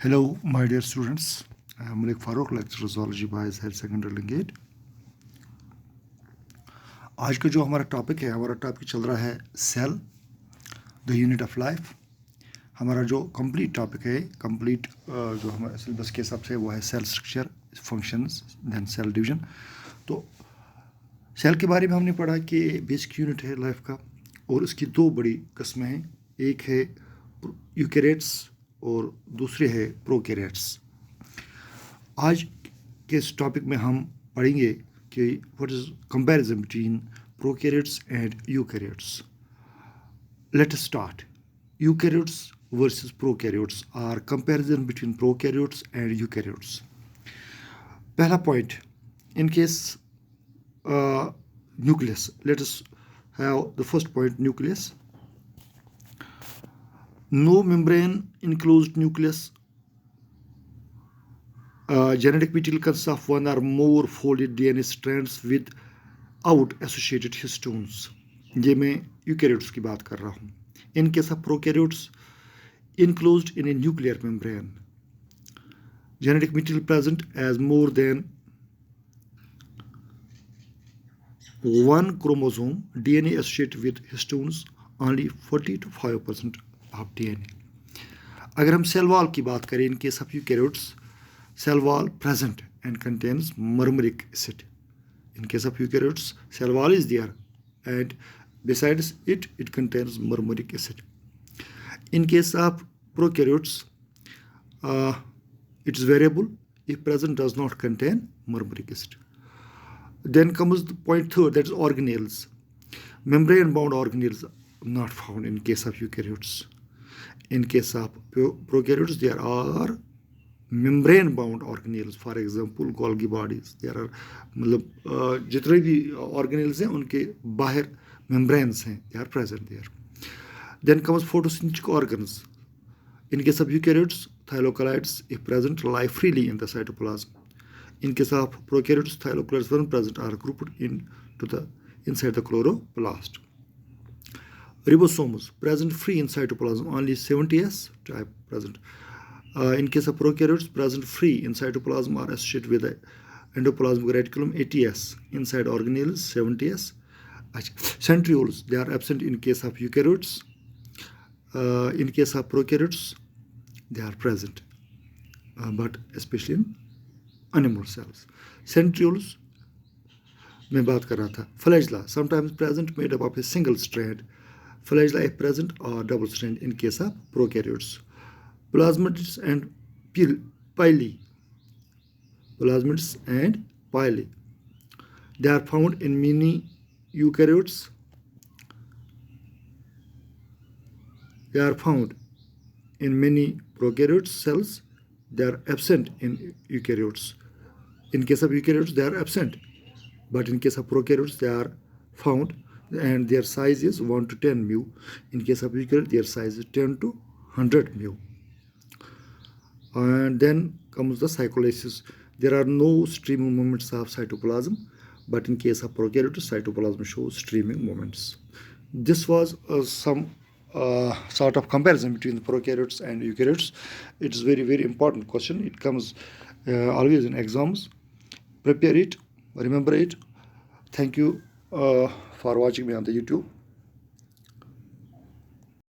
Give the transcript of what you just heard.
Hello, my dear students. I am Malik Farouk, lecturer zoology boys higher secondary लिंगेट। आज का जो हमारा टॉपिक चल रहा है cell, the unit of life. हमारा जो कंप्लीट टॉपिक है, जो हमारे सिलेबस के हिसाब से वो है cell structure, functions, then cell division. तो सेल के बारे में हमने पढ़ा कि बेसिक यूनिट है लाइफ का, और इसकी दो बड़ी किस्में हैं। एक है यूकैरियोट्स और दूसरे है प्रोकैरियोट्स। आज के इस टॉपिक में हम पढ़ेंगे कि what is comparison between prokaryotes and eukaryotes. Let us start. Eukaryotes versus prokaryotes are comparison between prokaryotes and eukaryotes. पहला point, in case nucleus. Let us have the first point, nucleus. No membrane enclosed nucleus. Genetic material consists of one or more folded DNA strands without associated histones. ये मैं eukaryotes की बात कर रहा हूँ। In case of prokaryotes, enclosed in a nuclear membrane. Genetic material present as more than one chromosome, DNA associated with histones only 40 to 5% of DNA. अगर हम cell wall की बात करें, in case of eukaryotes, cell wall present and contains murmuric acid. In case of eukaryotes, cell wall is there and besides it contains murmuric acid. In case of prokaryotes, it is variable. If present, does not contain murmuric acid. Then comes the point third, that is organelles. Membrane bound organelles not found in case of eukaryotes. In case of prokaryotes, there are membrane bound organelles. For example, Golgi bodies. There are मतलब जितने भी organelles हैं उनके बाहर membranes हैं, they are present there. Then comes photosynthetic organs. In case of eukaryotes, thylakoids, if present, lie freely in the cytoplasm. In case of prokaryotes, thylakoids when present are grouped inside the chloroplast. Ribosomes present free in cytoplasm, only 70S type present. In case of prokaryotes, present free in cytoplasm are associated with the endoplasmic reticulum, 80S. Inside organelles, 70S. Centrioles, they are absent in case of eukaryotes. In case of prokaryotes, they are present, but especially in animal cells. Centrioles में बात कर रहा था. Flagella, sometimes present, made up of a single strand. Flagella is present or double strand in case of prokaryotes. Plasmids and pili. Plasmids and pili. They are found in many eukaryotes. They are found in many prokaryote cells. They are absent in eukaryotes. In case of eukaryotes, they are absent, but in case of prokaryotes, they are found, and their size is 1 to 10 mu. In case of eukaryotes, their size is 10 to 100 mu. And then comes the cytolysis. There are no streaming movements of cytoplasm, but in case of prokaryotes, cytoplasm shows streaming movements. This was some sort of comparison between the prokaryotes and eukaryotes. It is very, very important question. It comes always in exams. Prepare it, remember it. Thank you for watching me on the YouTube.